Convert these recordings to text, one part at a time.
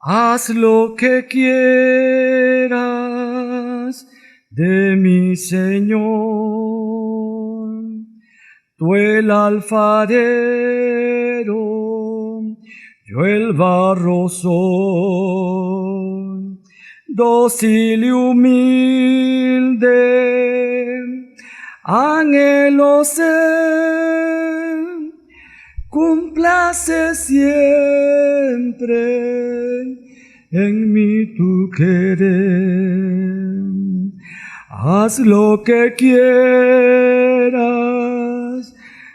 Haz lo que quieras de mi Señor. Tú el alfarero, yo el barro soy, dócil y humilde, anhelo ser, cúmplase siempre en mí tu querer. Haz lo que quieras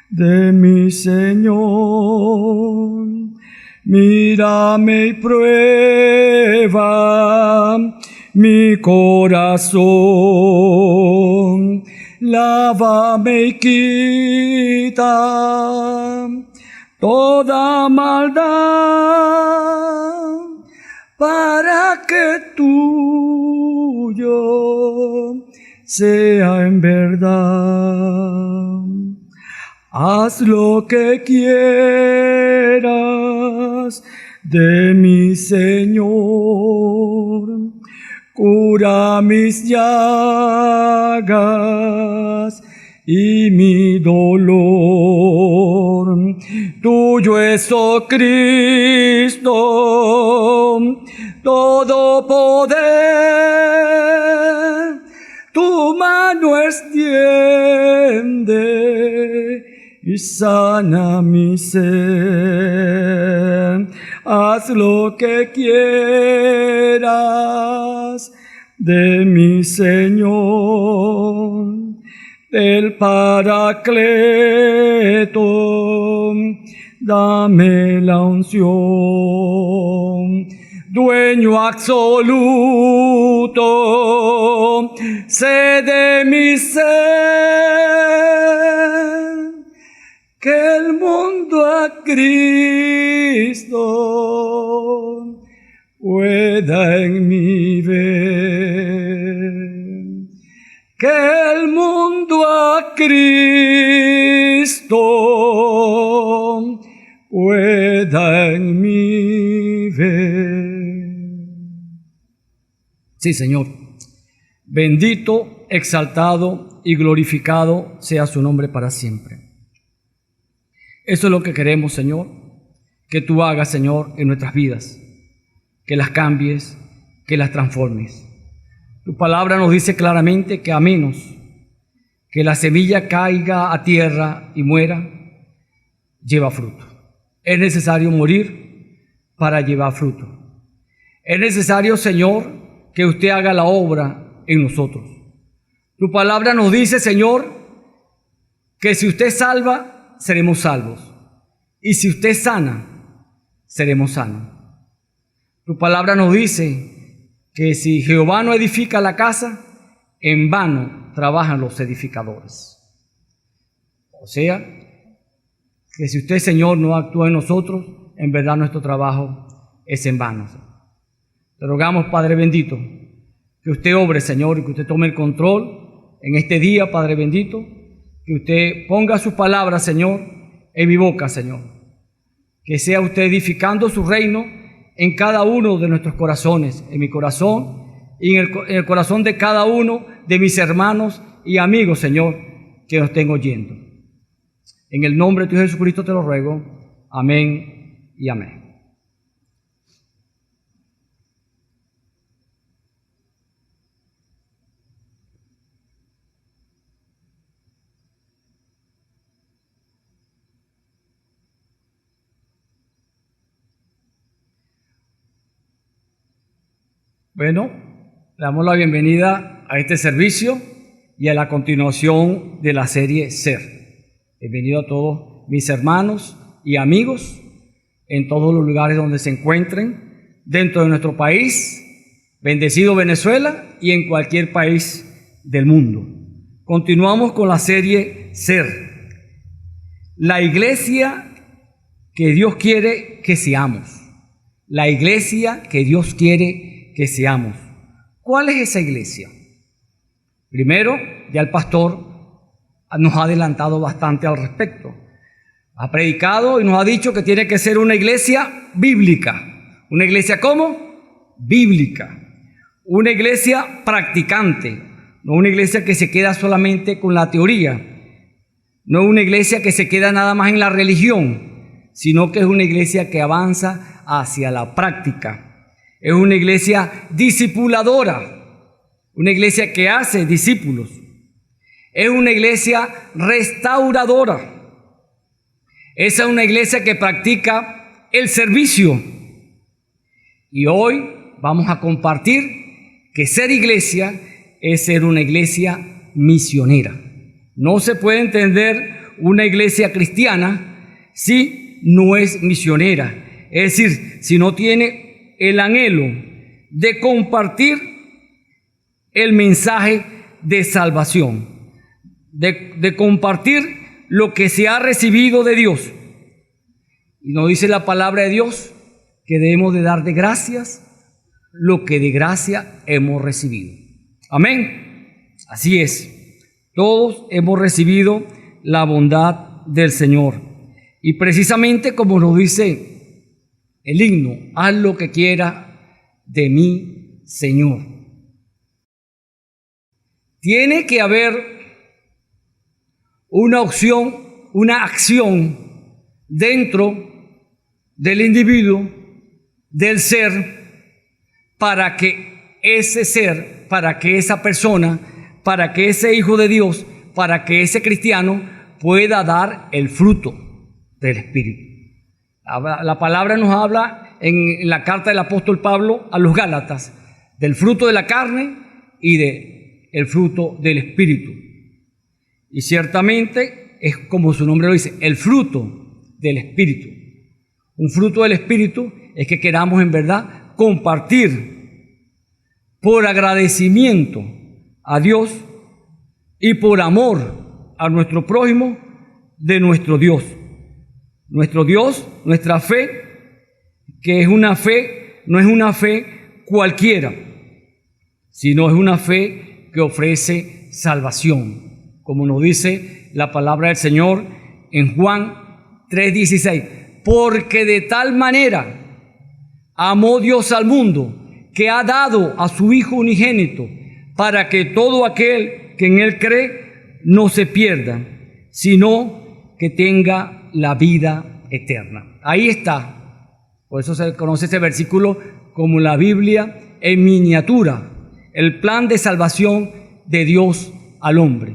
de mi Señor. Mírame y prueba mi corazón. Lávame y quita toda maldad, para que tuyo sea en verdad. Haz lo que quieras de mi Señor. Cura mis llagas y mi dolor. Tuyo es, oh Cristo, todo poder. Tu mano extiende y sana mi ser. Haz lo que quieras de mi Señor. Del Paracleto, dame la unción. Dueño absoluto, sé de mi ser, que el mundo a Cristo pueda en mí ver. Que el mundo a Cristo pueda en mí ver. Sí, Señor. Bendito, exaltado y glorificado sea su nombre para siempre. Eso es lo que queremos, Señor, que tú hagas, Señor, en nuestras vidas, que las cambies, que las transformes. Tu palabra nos dice claramente que a menos que la semilla caiga a tierra y muera, lleva fruto. Es necesario morir para llevar fruto. Es necesario, Señor, que usted haga la obra en nosotros. Tu palabra nos dice, Señor, que si usted salva, seremos salvos. Y si usted sana, seremos sanos. Tu palabra nos dice que si Jehová no edifica la casa, en vano trabajan los edificadores. O sea, que si usted, Señor, no actúa en nosotros, en verdad nuestro trabajo es en vano. Te rogamos, Padre bendito, que usted obre, Señor, y que usted tome el control en este día, Padre bendito, que usted ponga sus palabras, Señor, en mi boca, Señor. Que sea usted edificando su reino en cada uno de nuestros corazones, en mi corazón y en el corazón de cada uno de mis hermanos y amigos, Señor, que nos estén oyendo. En el nombre de tu Jesucristo te lo ruego. Amén y amén. Bueno, le damos la bienvenida a este servicio y a la continuación de la serie Ser. Bienvenido a todos mis hermanos y amigos en todos los lugares donde se encuentren dentro de nuestro país, bendecido Venezuela, y en cualquier país del mundo. Continuamos con la serie Ser, la iglesia que Dios quiere que seamos. La iglesia que Dios quiere que seamos. ¿Cuál es esa iglesia? Primero, ya el pastor nos ha adelantado bastante al respecto. Ha predicado y nos ha dicho que tiene que ser una iglesia bíblica, Una iglesia ¿cómo? Bíblica. Una iglesia practicante. No una iglesia que se queda solamente con la teoría. No es una iglesia que se queda nada más en la religión, sino que es una iglesia que avanza hacia la práctica. Es una iglesia discipuladora, una iglesia que hace discípulos. Es una iglesia restauradora. Esa es una iglesia que practica el servicio. Y hoy vamos a compartir que ser iglesia es ser una iglesia misionera. No se puede entender una iglesia cristiana si no es misionera. Es decir, si no tiene el anhelo de compartir el mensaje de salvación, de compartir lo que se ha recibido de Dios. Y nos dice la palabra de Dios que debemos de dar de gracias lo que de gracia hemos recibido. Amén. Así es. Todos hemos recibido la bondad del Señor. Y precisamente como nos dice el himno, haz lo que quiera de mí, Señor. Tiene que haber una opción, una acción dentro del individuo, del ser, para que ese ser, para que esa persona, para que ese hijo de Dios, para que ese cristiano pueda dar el fruto del Espíritu. La palabra nos habla en la carta del apóstol Pablo a los Gálatas del fruto de la carne y del fruto del Espíritu. Y ciertamente es como su nombre lo dice, el fruto del Espíritu. Un fruto del Espíritu es que queramos en verdad compartir por agradecimiento a Dios y por amor a nuestro prójimo de nuestro Dios. Nuestro Dios, nuestra fe, que es una fe, no es una fe cualquiera, sino es una fe que ofrece salvación, como nos dice la palabra del Señor en Juan 3:16. Porque de tal manera amó Dios al mundo, que ha dado a su Hijo unigénito, para que todo aquel que en Él cree no se pierda, sino que tenga la vida eterna. Ahí está. Por eso se conoce ese versículo como la Biblia en miniatura, el plan de salvación de Dios al hombre.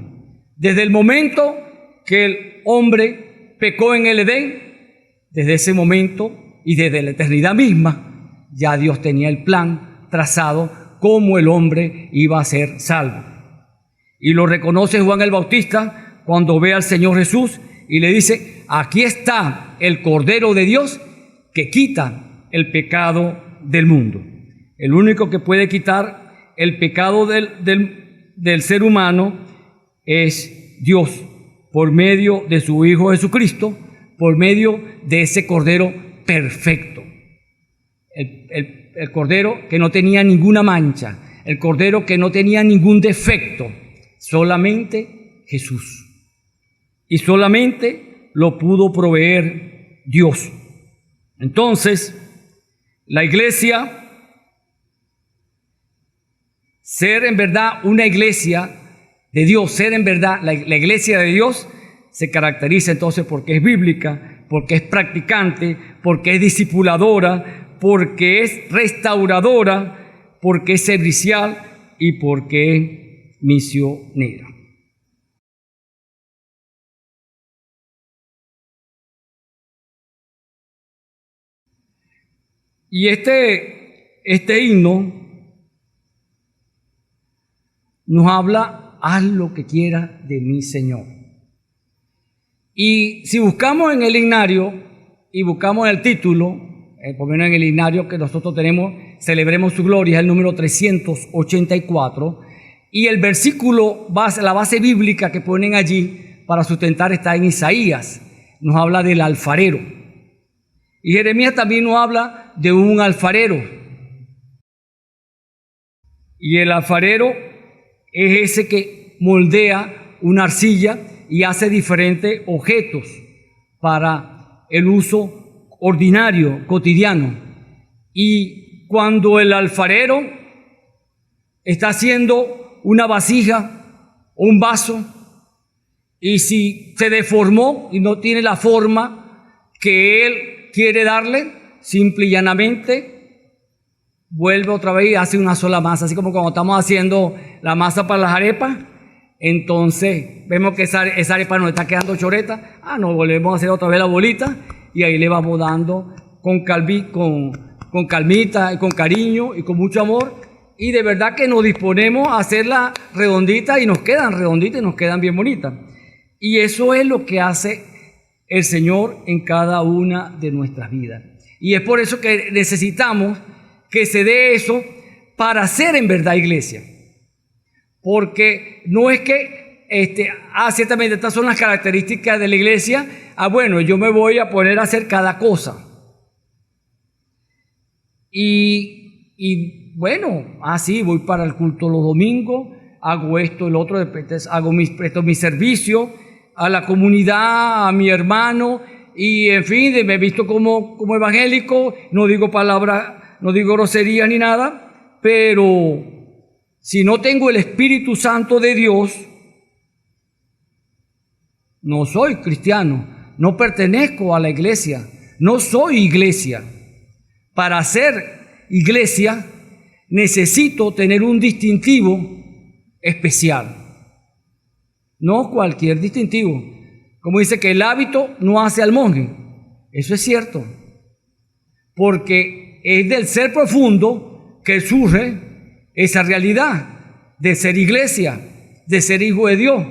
Desde el momento que el hombre pecó en el Edén, desde ese momento y desde la eternidad misma, ya Dios tenía el plan trazado cómo el hombre iba a ser salvo. Y lo reconoce Juan el Bautista cuando ve al Señor Jesús y le dice, aquí está el Cordero de Dios que quita el pecado del mundo. El único que puede quitar el pecado del ser humano es Dios, por medio de su Hijo Jesucristo, por medio de ese Cordero perfecto. El Cordero que no tenía ninguna mancha, el Cordero que no tenía ningún defecto, solamente Jesús. Y solamente lo pudo proveer Dios. Entonces, la iglesia, ser en verdad una iglesia de Dios, ser en verdad la iglesia de Dios, se caracteriza entonces porque es bíblica, porque es practicante, porque es discipuladora, porque es restauradora, porque es servicial y porque es misionera. Y este himno nos habla, haz lo que quiera de mí, Señor. Y si buscamos en el himnario y buscamos el título, por lo menos en el himnario que nosotros tenemos, Celebremos su Gloria, es el número 384, y el versículo, la base bíblica que ponen allí para sustentar está en Isaías, nos habla del alfarero. Y Jeremías también nos habla de un alfarero. Y el alfarero es ese que moldea una arcilla y hace diferentes objetos para el uso ordinario, cotidiano. Y cuando el alfarero está haciendo una vasija o un vaso, y si se deformó y no tiene la forma que él quiere darle, simple y llanamente vuelve otra vez y hace una sola masa, así como cuando estamos haciendo la masa para las arepas. Entonces vemos que esa arepa nos está quedando choreta, nos volvemos a hacer otra vez la bolita y ahí le vamos dando con calmita y con cariño y con mucho amor, y de verdad que nos disponemos a hacerla redondita y nos quedan redonditas y nos quedan bien bonitas. Y eso es lo que hace el Señor en cada una de nuestras vidas. Y es por eso que necesitamos que se dé eso para ser en verdad iglesia. Porque no es que, ciertamente estas son las características de la iglesia. Bueno, yo me voy a poner a hacer cada cosa. Y bueno, así voy para el culto los domingos, hago esto, el otro, presto mi servicio a la comunidad, a mi hermano, y en fin, me he visto como evangélico, no digo palabras, no digo groserías ni nada, pero si no tengo el Espíritu Santo de Dios, no soy cristiano, no pertenezco a la iglesia, no soy iglesia. Para ser iglesia necesito tener un distintivo especial, no cualquier distintivo. Como dice que el hábito no hace al monje, eso es cierto, porque es del ser profundo que surge esa realidad de ser iglesia, de ser hijo de Dios.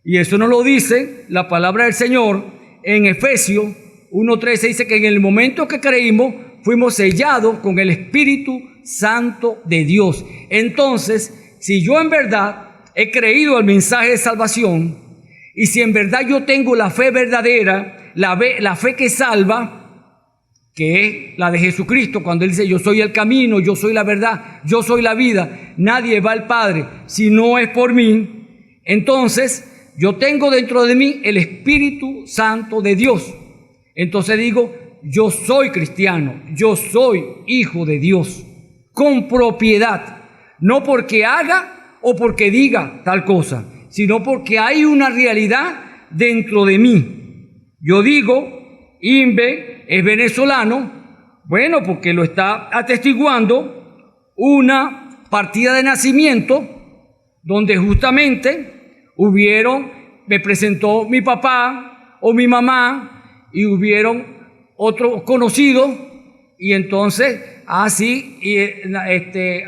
Y eso nos lo dice la palabra del Señor en Efesios 1:13, dice que en el momento que creímos fuimos sellados con el Espíritu Santo de Dios. Entonces, si yo en verdad he creído al mensaje de salvación, y si en verdad yo tengo la fe verdadera, la fe que salva, que es la de Jesucristo, cuando Él dice: yo soy el camino, yo soy la verdad, yo soy la vida, nadie va al Padre si no es por mí. Entonces, yo tengo dentro de mí el Espíritu Santo de Dios. Entonces digo: yo soy cristiano, yo soy hijo de Dios, con propiedad, no porque haga o porque diga tal cosa, sino porque hay una realidad dentro de mí. Yo digo, Inve es venezolano, bueno, porque lo está atestiguando una partida de nacimiento donde justamente me presentó mi papá o mi mamá y hubieron otros conocidos, y entonces se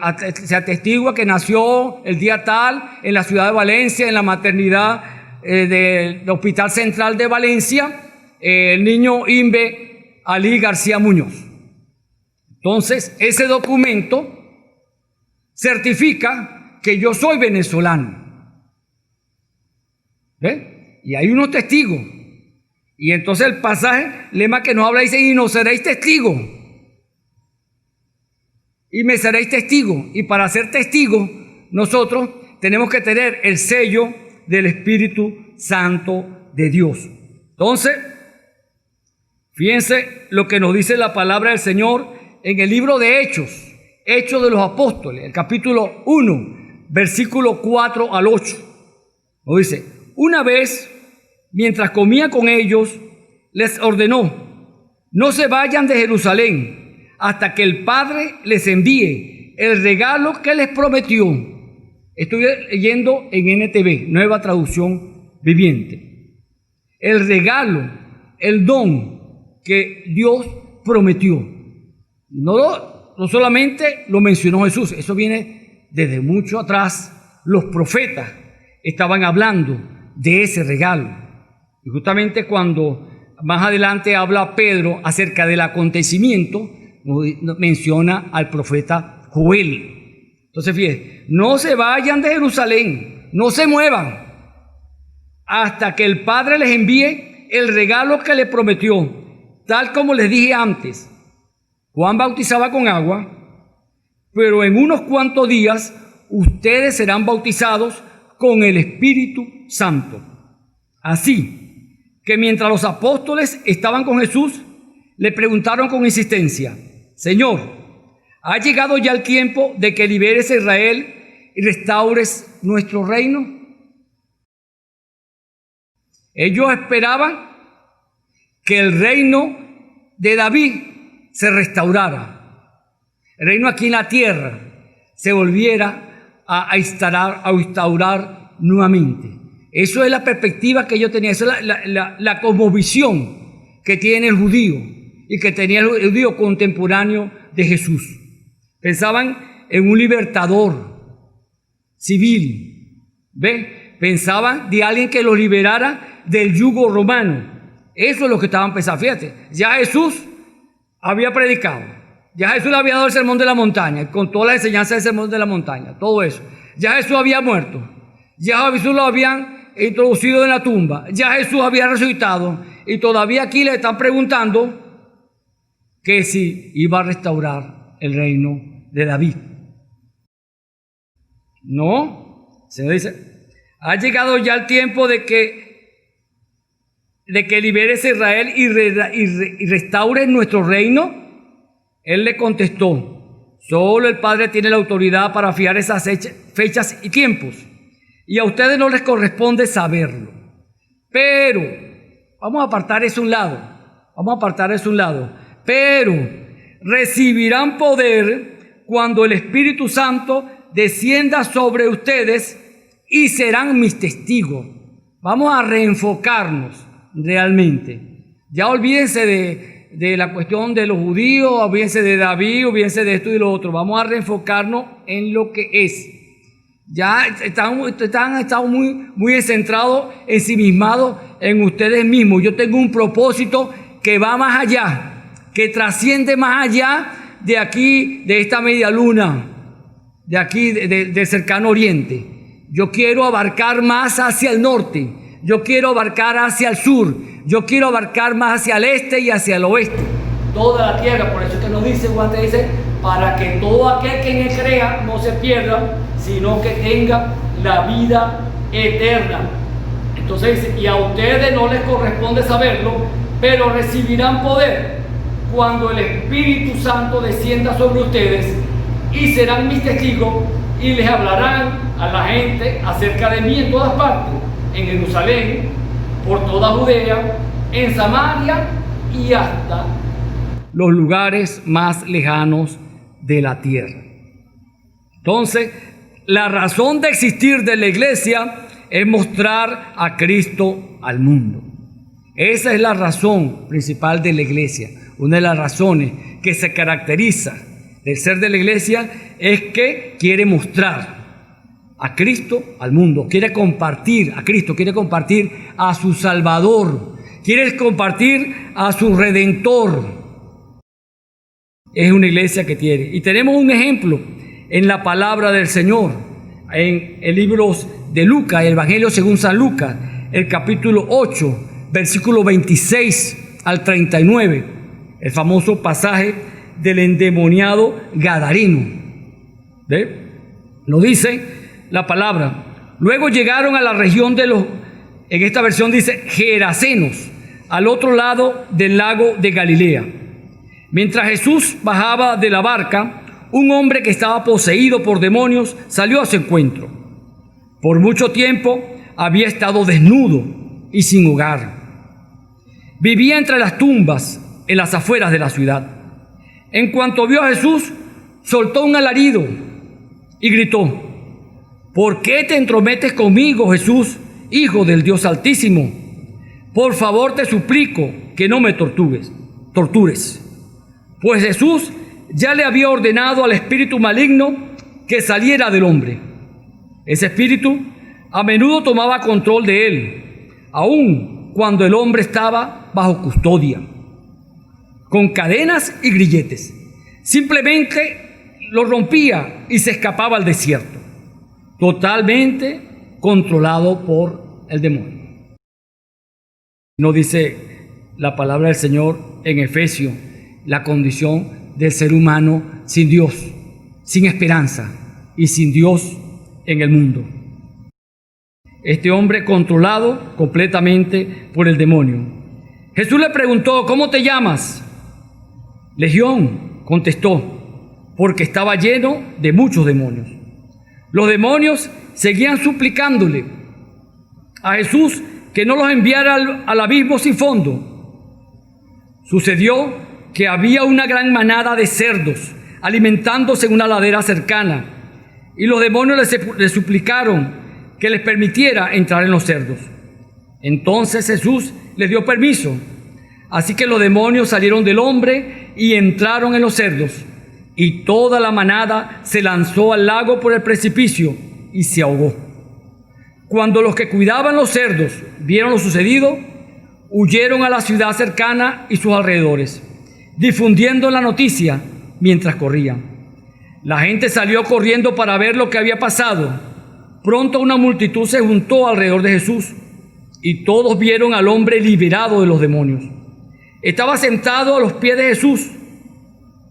atestigua que nació el día tal en la ciudad de Valencia, en la maternidad del Hospital Central de Valencia, el niño Inve Ali García Muñoz. Entonces, ese documento certifica que yo soy venezolano. ¿Ve? Y hay unos testigos. Y entonces el pasaje, lema que nos habla, dice: y nos seréis testigos. Y me seréis testigos. Y para ser testigos, nosotros tenemos que tener el sello del Espíritu Santo de Dios. Entonces, fíjense lo que nos dice la palabra del Señor en el libro de Hechos de los Apóstoles, el capítulo 1, versículo 4 al 8. Nos dice: una vez, mientras comía con ellos, les ordenó: no se vayan de Jerusalén hasta que el Padre les envíe el regalo que les prometió. Estoy leyendo en NTV, Nueva Traducción Viviente. El regalo, el don que Dios prometió. No solamente lo mencionó Jesús, eso viene desde mucho atrás. Los profetas estaban hablando de ese regalo. Y justamente cuando más adelante habla Pedro acerca del acontecimiento, menciona al profeta Joel. Entonces, fíjense, no se vayan de Jerusalén, no se muevan hasta que el Padre les envíe el regalo que le prometió. Tal como les dije antes, Juan bautizaba con agua, pero en unos cuantos días ustedes serán bautizados con el Espíritu Santo. Así que mientras los apóstoles estaban con Jesús, le preguntaron con insistencia: Señor, ¿ha llegado ya el tiempo de que liberes a Israel y restaures nuestro reino? Ellos esperaban que el reino de David se restaurara. El reino aquí en la tierra se volviera a instaurar nuevamente. Eso es la perspectiva que yo tenía, esa es la cosmovisión que tiene el judío y que tenía el judío contemporáneo de Jesús. Pensaban en un libertador civil, ¿ve? Pensaban de alguien que los liberara del yugo romano. Eso es lo que estaban pensando. Fíjate, ya Jesús había predicado, ya Jesús le había dado el sermón de la montaña, con toda la enseñanza del sermón de la montaña, todo eso. Ya Jesús había muerto, ya Jesús lo habían introducido en la tumba, ya Jesús había resucitado, y todavía aquí le están preguntando que si iba a restaurar el reino de David. No, se dice, ha llegado ya el tiempo de que liberes a Israel y restaures nuestro reino. Él le contestó, solo el Padre tiene la autoridad para fijar esas fechas y tiempos, y a ustedes no les corresponde saberlo. Pero, vamos a apartar eso a un lado, pero recibirán poder cuando el Espíritu Santo descienda sobre ustedes y serán mis testigos. Vamos a reenfocarnos realmente. Ya olvídense de la cuestión de los judíos, olvídense de David, olvídense de esto y lo otro. Vamos a reenfocarnos en lo que es. Ya han estado muy centrados, ensimismados en ustedes mismos. Yo tengo un propósito que va más allá, que trasciende más allá de aquí, de esta media luna, de aquí, del cercano oriente. Yo quiero abarcar más hacia el norte, yo quiero abarcar hacia el sur, yo quiero abarcar más hacia el este y hacia el oeste. Toda la tierra, por eso es que nos dice, Juan te dice, para que todo aquel que en él crea no se pierda, sino que tenga la vida eterna. Entonces dice, y a ustedes no les corresponde saberlo, pero recibirán poder cuando el Espíritu Santo descienda sobre ustedes y serán mis testigos y les hablarán a la gente acerca de mí en todas partes, en Jerusalén, por toda Judea, en Samaria y hasta los lugares más lejanos de la tierra. Entonces, la razón de existir de la iglesia es mostrar a Cristo al mundo. Esa es la razón principal de la iglesia. Una de las razones que se caracteriza del ser de la iglesia es que quiere mostrar a Cristo al mundo, quiere compartir a Cristo, quiere compartir a su Salvador, quiere compartir a su Redentor. Es una iglesia que tiene. Y tenemos un ejemplo en la palabra del Señor, en el libro de Lucas, el Evangelio según San Lucas, el capítulo 8, versículo 26 al 39, el famoso pasaje del endemoniado gadareno. ¿Ve? Lo dice la palabra. Luego llegaron a la región de los, en esta versión dice, Gerasenos, al otro lado del lago de Galilea. Mientras Jesús bajaba de la barca, un hombre que estaba poseído por demonios salió a su encuentro. Por mucho tiempo había estado desnudo y sin hogar. Vivía entre las tumbas en las afueras de la ciudad. En cuanto vio a Jesús, soltó un alarido y gritó: ¿por qué te entrometes conmigo, Jesús, Hijo del Dios Altísimo? Por favor te suplico que no me tortures. Pues Jesús ya le había ordenado al espíritu maligno que saliera del hombre. Ese espíritu a menudo tomaba control de él, aun cuando el hombre estaba bajo custodia, con cadenas y grilletes. Simplemente lo rompía y se escapaba al desierto, totalmente controlado por el demonio. No dice la palabra del Señor en Efesios la condición del ser humano sin Dios, sin esperanza y sin Dios en el mundo. Este hombre controlado completamente por el demonio. Jesús le preguntó: ¿cómo te llamas? Legión, Contestó: porque estaba lleno de muchos demonios. Los demonios seguían suplicándole a Jesús que no los enviara al abismo sin fondo. Sucedió que había una gran manada de cerdos alimentándose en una ladera cercana, y los demonios les suplicaron que les permitiera entrar en los cerdos. Entonces Jesús les dio permiso. Así que los demonios salieron del hombre y entraron en los cerdos, y toda la manada se lanzó al lago por el precipicio y se ahogó. Cuando los que cuidaban los cerdos vieron lo sucedido, huyeron a la ciudad cercana y sus alrededores, difundiendo la noticia mientras corrían. La gente salió corriendo para ver lo que había pasado. Pronto una multitud se juntó alrededor de Jesús, y todos vieron al hombre liberado de los demonios. Estaba sentado a los pies de Jesús,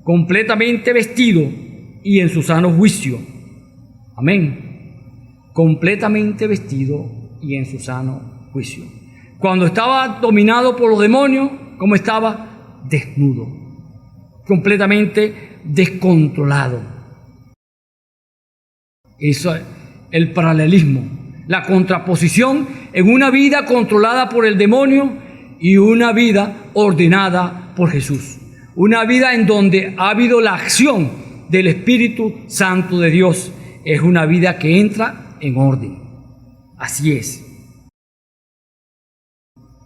completamente vestido y en su sano juicio. Amén. Completamente vestido y en su sano juicio. Cuando estaba dominado por los demonios, ¿cómo estaba? Desnudo, completamente descontrolado. Eso es el paralelismo, la contraposición en una vida controlada por el demonio y una vida ordenada por Jesús. Una vida en donde ha habido la acción del Espíritu Santo de Dios. Es una vida que entra en orden. Así es.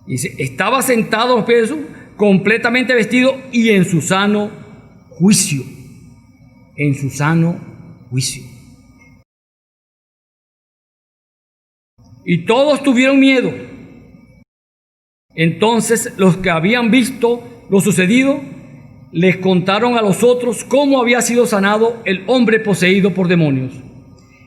Dice, estaba sentado a los pies de Jesús, completamente vestido y en su sano juicio. En su sano juicio. Y todos tuvieron miedo. Entonces los que habían visto lo sucedido les contaron a los otros cómo había sido sanado el hombre poseído por demonios.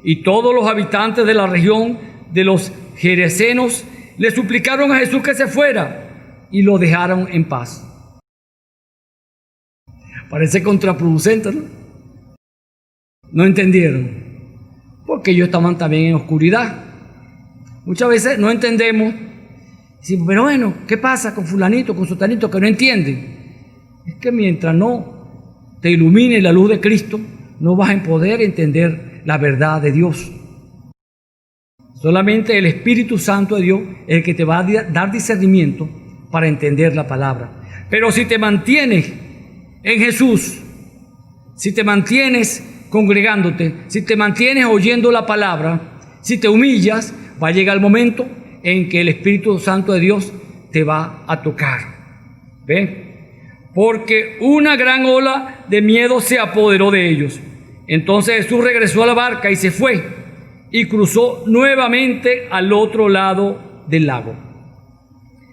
Y todos los habitantes de la región de los Gerasenos le suplicaron a Jesús que se fuera y lo dejaron en paz. Parece contraproducente, ¿no? No entendieron, porque ellos estaban también en oscuridad. Muchas veces no entendemos. Decimos, pero bueno, ¿qué pasa con fulanito, con sotanito que no entienden? Es que mientras no te ilumine la luz de Cristo, no vas a poder entender la verdad de Dios. Solamente el Espíritu Santo de Dios es el que te va a dar discernimiento para entender la palabra. Pero si te mantienes en Jesús, si te mantienes congregándote, si te mantienes oyendo la palabra, si te humillas, va a llegar el momento en que el Espíritu Santo de Dios te va a tocar. ¿Ve? Porque una gran ola de miedo se apoderó de ellos. Entonces Jesús regresó a la barca y se fue y cruzó nuevamente al otro lado del lago.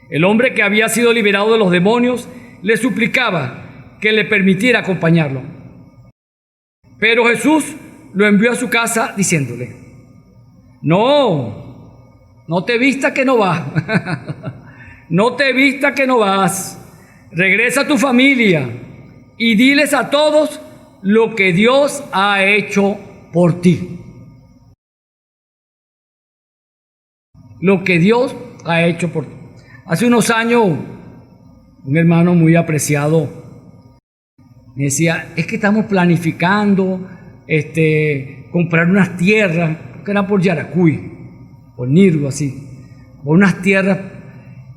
El hombre que había sido liberado de los demonios le suplicaba que le permitiera acompañarlo. Pero Jesús lo envió a su casa diciéndole: no te vistas que no vas. No te vistas que no vas. Regresa a tu familia y diles a todos lo que Dios ha hecho por ti. Lo que Dios ha hecho por ti. Hace unos años, un hermano muy apreciado me decía, es que estamos planificando comprar unas tierras, que era por Yaracuy, por Nirgo, así, por unas tierras,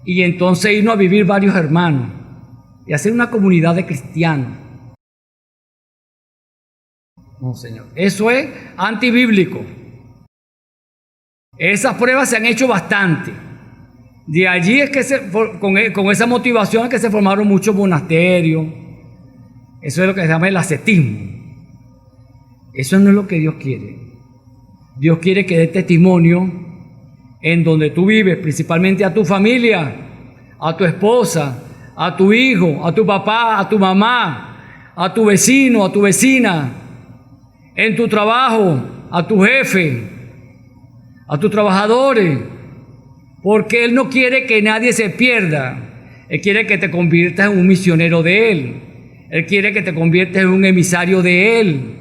y entonces irnos a vivir varios hermanos y hacer una comunidad de cristianos. No, Señor, eso es antibíblico. Esas pruebas se han hecho bastante. De allí es que con esa motivación es que se formaron muchos monasterios. Eso es lo que se llama el ascetismo. Eso no es lo que Dios quiere. Dios quiere que dé testimonio en donde tú vives, principalmente a tu familia, a tu esposa, a tu hijo, a tu papá, a tu mamá, a tu vecino, a tu vecina, en tu trabajo, a tu jefe, a tus trabajadores, porque Él no quiere que nadie se pierda. Él quiere que te conviertas en un misionero de Él. Él quiere que te conviertas en un emisario de Él,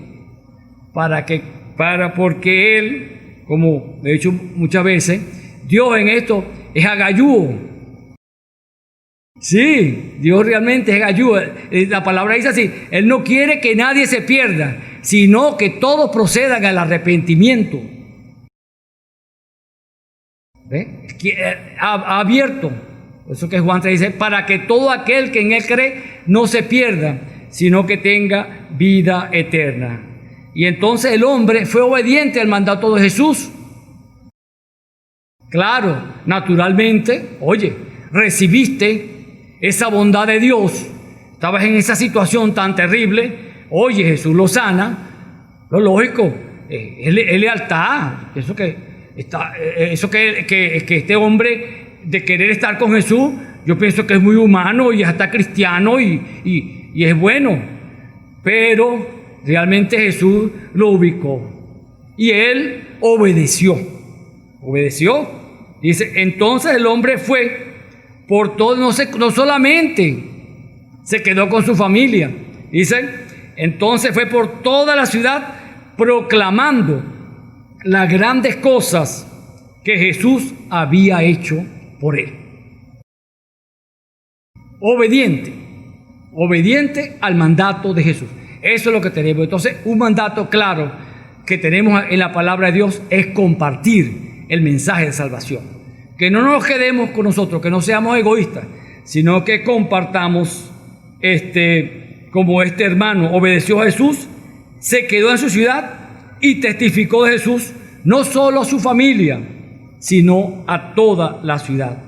porque Él, como he dicho muchas veces, Dios en esto es agayúo. Sí, Dios realmente es ayuda. La palabra dice así: Él no quiere que nadie se pierda, sino que todos procedan al arrepentimiento. ¿Ve? Ha abierto, eso que Juan 3 dice, para que todo aquel que en Él cree no se pierda, sino que tenga vida eterna. Y entonces el hombre fue obediente al mandato de Jesús. Claro, naturalmente, oye, recibiste esa bondad de Dios, estabas en esa situación tan terrible, oye, Jesús lo sana, lo lógico, es lealtad, eso que este hombre de querer estar con Jesús, yo pienso que es muy humano y hasta cristiano y es bueno, pero realmente Jesús lo ubicó y él obedeció, dice, entonces el hombre fue por todo, no solamente se quedó con su familia, dice, entonces fue por toda la ciudad proclamando las grandes cosas que Jesús había hecho por él. Obediente al mandato de Jesús. Eso es lo que tenemos. Entonces, un mandato claro que tenemos en la palabra de Dios es compartir el mensaje de salvación. Que no nos quedemos con nosotros, que no seamos egoístas, sino que compartamos como este hermano obedeció a Jesús, se quedó en su ciudad y testificó de Jesús, no solo a su familia, sino a toda la ciudad.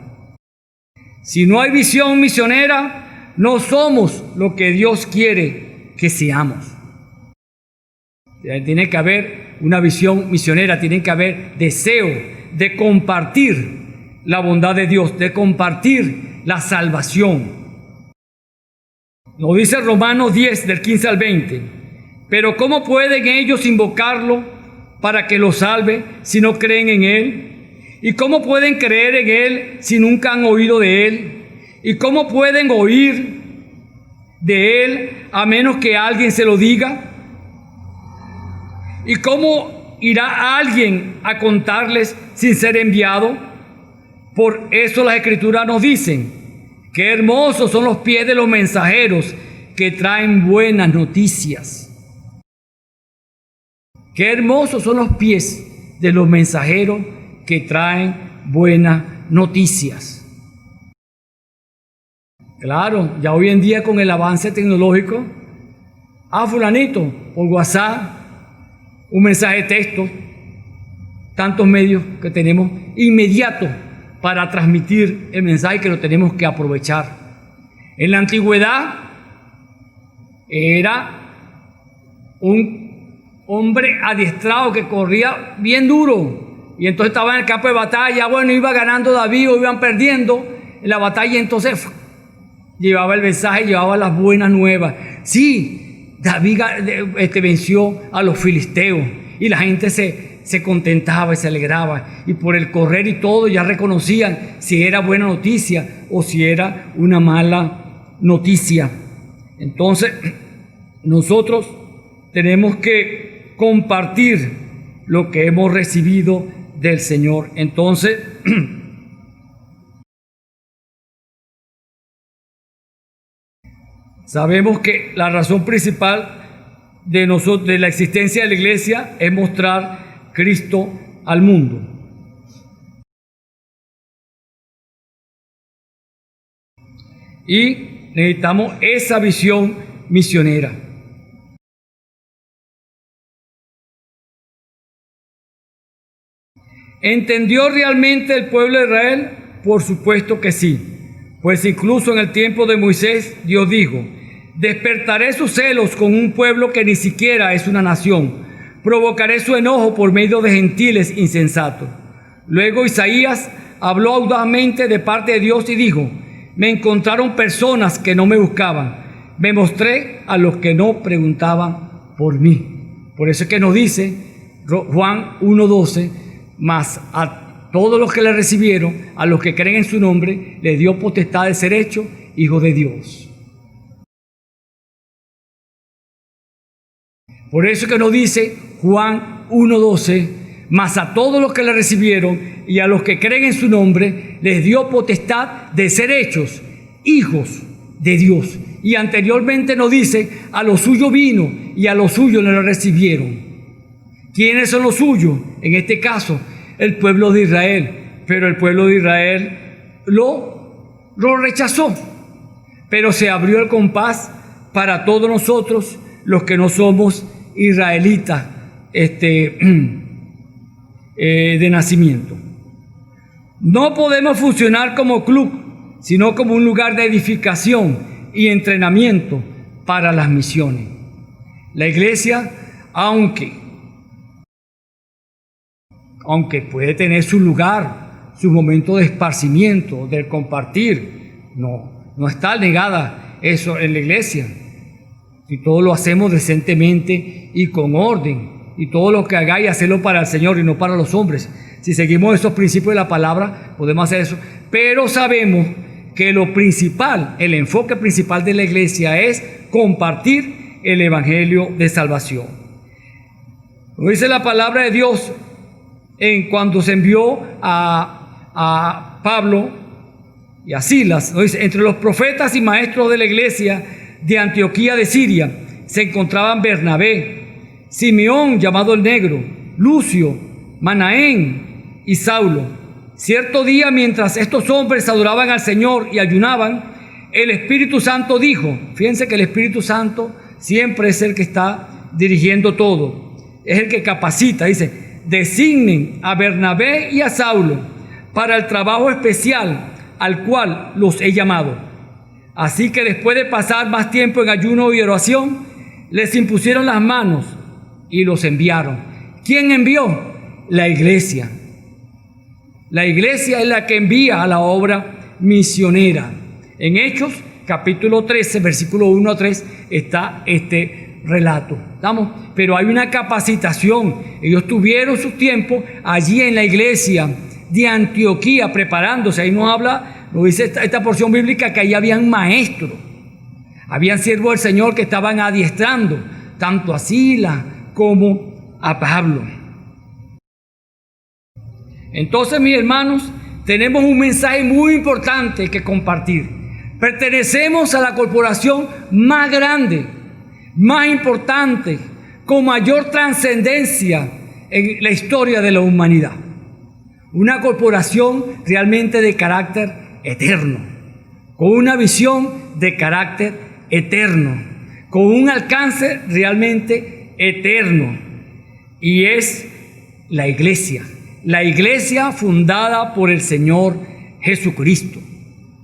Si no hay visión misionera, no somos lo que Dios quiere que seamos. Tiene que haber una visión misionera, tiene que haber deseo de compartir la bondad de Dios, de compartir la salvación. Lo dice Romanos 10, del 15 al 20. Pero ¿cómo pueden ellos invocarlo para que los salve si no creen en Él? ¿Y cómo pueden creer en Él si nunca han oído de Él? ¿Y cómo pueden oír de Él a menos que alguien se lo diga? ¿Y cómo irá alguien a contarles sin ser enviado? Por eso las Escrituras nos dicen, qué hermosos son los pies de los mensajeros que traen buenas noticias. Qué hermosos son los pies de los mensajeros que traen buenas noticias. Claro, ya hoy en día con el avance tecnológico, fulanito, por WhatsApp, un mensaje de texto, tantos medios que tenemos inmediatos para transmitir el mensaje que lo tenemos que aprovechar. En la antigüedad era un hombre adiestrado que corría bien duro y entonces estaba en el campo de batalla, bueno, iba ganando David o iban perdiendo en la batalla y entonces llevaba el mensaje, llevaba las buenas nuevas. Sí, David venció a los filisteos y la gente se contentaba y se alegraba, y por el correr y todo ya reconocían si era buena noticia o si era una mala noticia. Entonces nosotros tenemos que compartir lo que hemos recibido del Señor. Entonces sabemos que la razón principal de la existencia de la iglesia es mostrar Cristo al mundo. Y necesitamos esa visión misionera. ¿Entendió realmente el pueblo de Israel? Por supuesto que sí. Pues incluso en el tiempo de Moisés, Dios dijo, despertaré sus celos con un pueblo que ni siquiera es una nación. Provocaré su enojo por medio de gentiles insensatos. Luego Isaías habló audazmente de parte de Dios y dijo, me encontraron personas que no me buscaban. Me mostré a los que no preguntaban por mí. Por eso es que nos dice Juan 1:12, mas a todos los que le recibieron, a los que creen en su nombre, le dio potestad de ser hechos hijos de Dios. Por eso que nos dice Juan 1:12, mas a todos los que le recibieron y a los que creen en su nombre, les dio potestad de ser hechos hijos de Dios. Y anteriormente nos dice, a lo suyo vino y a lo suyo no lo recibieron. ¿Quiénes son los suyos? En este caso, el pueblo de Israel. Pero el pueblo de Israel lo rechazó. Pero se abrió el compás para todos nosotros, los que no somos israelitas de nacimiento. No podemos funcionar como club, sino como un lugar de edificación y entrenamiento para las misiones. La iglesia, aunque puede tener su lugar, su momento de esparcimiento, de compartir, no está negada eso en la iglesia. Si todo lo hacemos decentemente y con orden, y todo lo que hagáis, hacerlo para el Señor y no para los hombres. Si seguimos esos principios de la palabra, podemos hacer eso. Pero sabemos que lo principal, el enfoque principal de la iglesia es compartir el evangelio de salvación. Lo dice la palabra de Dios cuando se envió a Pablo y a Silas. Lo dice, entre los profetas y maestros de la iglesia de Antioquía de Siria se encontraban Bernabé, Simeón llamado el Negro, Lucio, Manaén y Saulo. Cierto día, mientras estos hombres adoraban al Señor y ayunaban, el Espíritu Santo dijo, fíjense que el Espíritu Santo siempre es el que está dirigiendo todo, es el que capacita, dice, designen a Bernabé y a Saulo para el trabajo especial al cual los he llamado. Así que después de pasar más tiempo en ayuno y oración, les impusieron las manos y los enviaron. ¿Quién envió? La iglesia. La iglesia es la que envía a la obra misionera. En Hechos, capítulo 13, versículo 1 a 3, está este relato. ¿Estamos? Pero hay una capacitación. Ellos tuvieron su tiempo allí en la iglesia de Antioquía preparándose. Ahí nos habla, nos dice esta porción bíblica, que ahí habían maestros. Habían siervos del Señor que estaban adiestrando tanto a Silas como a Pablo. Entonces, mis hermanos, tenemos un mensaje muy importante que compartir. Pertenecemos a la corporación más grande, más importante, con mayor trascendencia en la historia de la humanidad. Una corporación realmente de carácter eterno, con una visión de carácter eterno, con un alcance realmente eterno, y es la iglesia fundada por el Señor Jesucristo.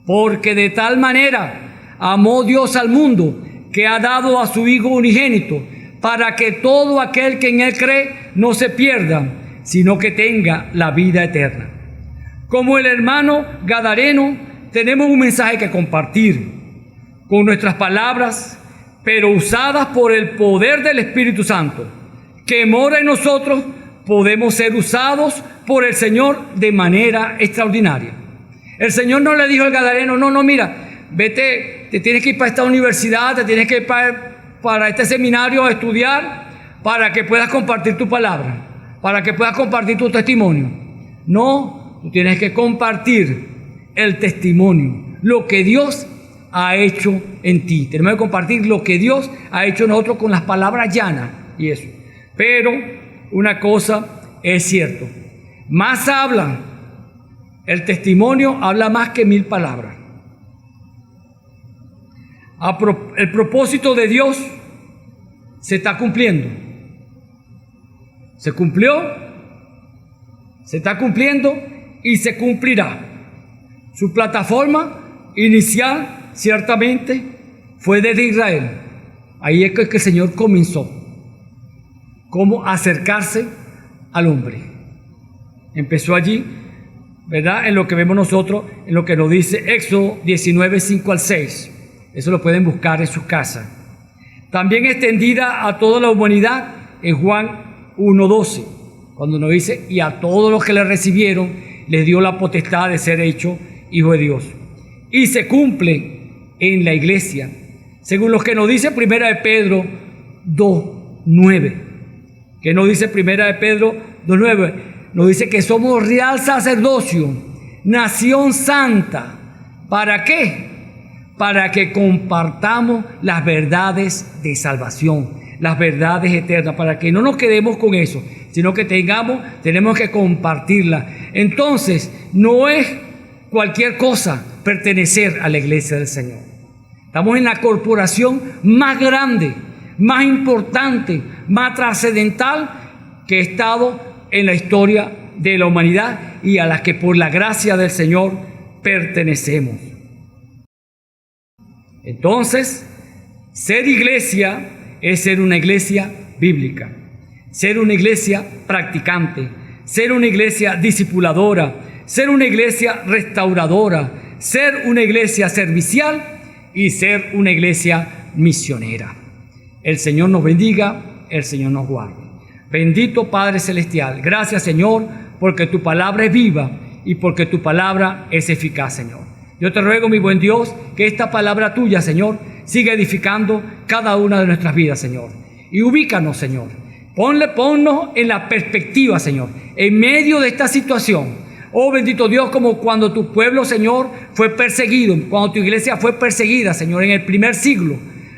Porque de tal manera amó Dios al mundo, que ha dado a su Hijo unigénito, para que todo aquel que en Él cree no se pierda, sino que tenga la vida eterna. Como el hermano Gadareno, tenemos un mensaje que compartir con nuestras palabras, pero usadas por el poder del Espíritu Santo, que mora en nosotros. Podemos ser usados por el Señor de manera extraordinaria. El Señor no le dijo al Gadareno, no, mira, vete, te tienes que ir para esta universidad, te tienes que ir para este seminario a estudiar, para que puedas compartir tu palabra, para que puedas compartir tu testimonio. No, tú tienes que compartir el testimonio, lo que Dios ha hecho en ti. Tenemos que compartir lo que Dios ha hecho en nosotros con las palabras llanas y eso. Pero una cosa es cierto, más hablan, el testimonio habla más que 1000 palabras. El propósito de Dios se está cumpliendo. Se cumplió, se está cumpliendo y se cumplirá. Su plataforma inicial ciertamente fue desde Israel. Ahí es que el Señor comenzó. Cómo acercarse al hombre. Empezó allí, ¿verdad? En lo que vemos nosotros, en lo que nos dice Éxodo 19, 5 al 6. Eso lo pueden buscar en sus casas. También extendida a toda la humanidad en Juan 1, 12, cuando nos dice, y a todos los que le recibieron, les dio la potestad de ser hecho hijo de Dios. Y se cumple en la iglesia, según lo que nos dice Primera de Pedro 2, 9. Que nos dice Primera de Pedro 2:9, nos dice que somos real sacerdocio, nación santa. ¿Para qué? para que compartamos las verdades de salvación, las verdades eternas, para que no nos quedemos con eso, sino que tenemos que compartirla. Entonces, no es cualquier cosa pertenecer a la iglesia del Señor. Estamos en la corporación más grande, más importante, más trascendental que ha estado en la historia de la humanidad y a la que por la gracia del Señor pertenecemos. Entonces, ser iglesia es ser una iglesia bíblica, ser una iglesia practicante, ser una iglesia discipuladora, ser una iglesia restauradora, ser una iglesia servicial y ser una iglesia misionera. El Señor nos bendiga, el Señor nos guarde. Bendito Padre Celestial, gracias Señor, porque tu palabra es viva y porque tu palabra es eficaz, Señor. Yo te ruego, mi buen Dios, que esta palabra tuya, Señor, siga edificando cada una de nuestras vidas, Señor. Y ubícanos, Señor. Ponnos en la perspectiva, Señor, en medio de esta situación. Oh, bendito Dios, como cuando tu pueblo, Señor, fue perseguido, cuando tu iglesia fue perseguida, Señor, en el primer siglo.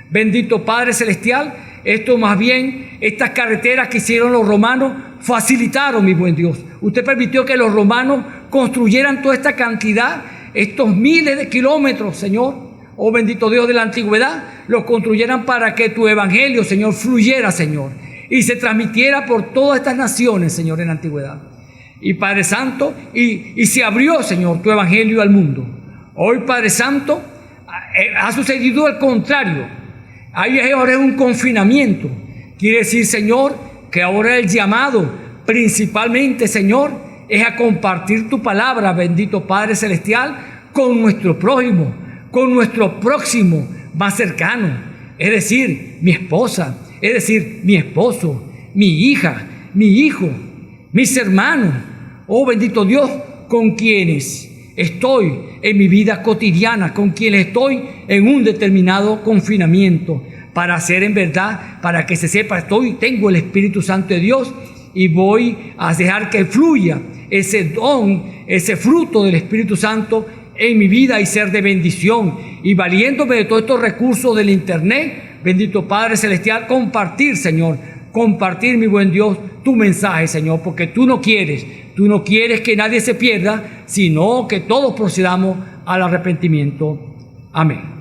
Bendito Padre Celestial, esto más bien, estas carreteras que hicieron los romanos facilitaron, mi buen Dios. Usted permitió que los romanos construyeran toda esta cantidad, estos miles de kilómetros, Señor. Oh, bendito Dios de la antigüedad, los construyeran para que tu evangelio, Señor, fluyera, Señor, y se transmitiera por todas estas naciones, Señor, en la antigüedad. Y Padre Santo, y se abrió, Señor, tu evangelio al mundo. Hoy, Padre Santo, ha sucedido al contrario. Ahora es un confinamiento. Quiere decir, Señor, que ahora el llamado principalmente, Señor, es a compartir tu palabra, bendito Padre Celestial, con nuestro prójimo, con nuestro próximo más cercano. Es decir, mi esposa, es decir, mi esposo, mi hija, mi hijo, mis hermanos. Oh, bendito Dios, con quienes estoy en mi vida cotidiana, con quienes estoy en un determinado confinamiento, para hacer en verdad, para que se sepa, tengo el Espíritu Santo de Dios y voy a dejar que fluya ese don, ese fruto del Espíritu Santo en mi vida y ser de bendición. Y valiéndome de todos estos recursos del internet, bendito Padre Celestial, compartir, Señor, compartir, mi buen Dios, tu mensaje, Señor, porque tú no quieres que nadie se pierda, sino que todos procedamos al arrepentimiento. Amén.